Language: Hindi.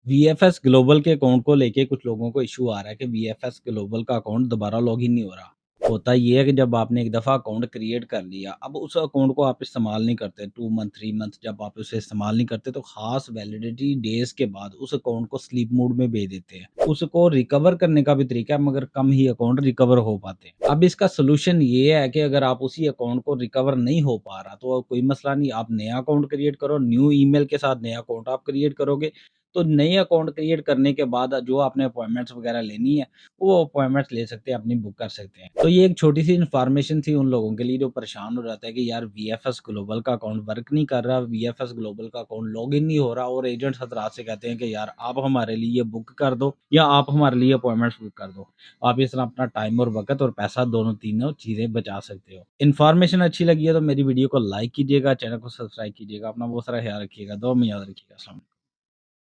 वीएफएस ग्लोबल के अकाउंट को लेके कुछ लोगों को इश्यू आ रहा है कि वीएफएस ग्लोबल का अकाउंट दोबारा लॉगिन नहीं हो रहा। होता ये है कि जब आपने एक दफ़ा अकाउंट क्रिएट कर लिया, अब उस अकाउंट को आप इस्तेमाल नहीं करते 2 मंथ, 3 मंथ जब आप उसे इस्तेमाल नहीं करते तो ख़ास वैलिडिटी डेज़ के बाद उस अकाउंट को स्लीप मोड में भेज देते हैं। उसको रिकवर करने का भी तरीका है मगर कम ही अकाउंट रिकवर हो पाते हैं। अब इसका सॉल्यूशन ये है कि अगर आप उसी अकाउंट को रिकवर नहीं हो पा रहा तो कोई मसला नहीं, आप नया अकाउंट क्रिएट करो, न्यू ईमेल के साथ नया अकाउंट आप क्रिएट करोगे तो नए अकाउंट क्रिएट करने के बाद जो आपने अपॉइंटमेंट्स वगैरह लेनी है, वो अपॉइंटमेंट्स ले सकते हैं, अपनी बुक कर सकते हैं। तो ये एक छोटी-सी इन्फॉर्मेशन थी उन लोगों के लिए जो परेशान हो जाते हैं कि यार वीएफएस ग्लोबल का अकाउंट वर्क नहीं कर रहा, वीएफएस ग्लोबल का अकाउंट लॉगिन नहीं हो रहा और एजेंट्स हज़रात से कहते हैं कि यार आप हमारे लिए बुक कर दो या आप हमारे लिए अपॉइंटमेंट्स बुक कर दो। आप इस तरह अपना टाइम और वक़्त और पैसा दोनों तीनों चीज़ें बचा सकते हो। इन्फॉर्मेशन अच्छी लगी है तो मेरी वीडियो को लाइक कीजिएगा, चैनल को सब्सक्राइब कीजिएगा। अपना बहुत सारा ख्याल रखिएगा। दुआ में याद रखिएगा। अस्सलाम वालेकुम।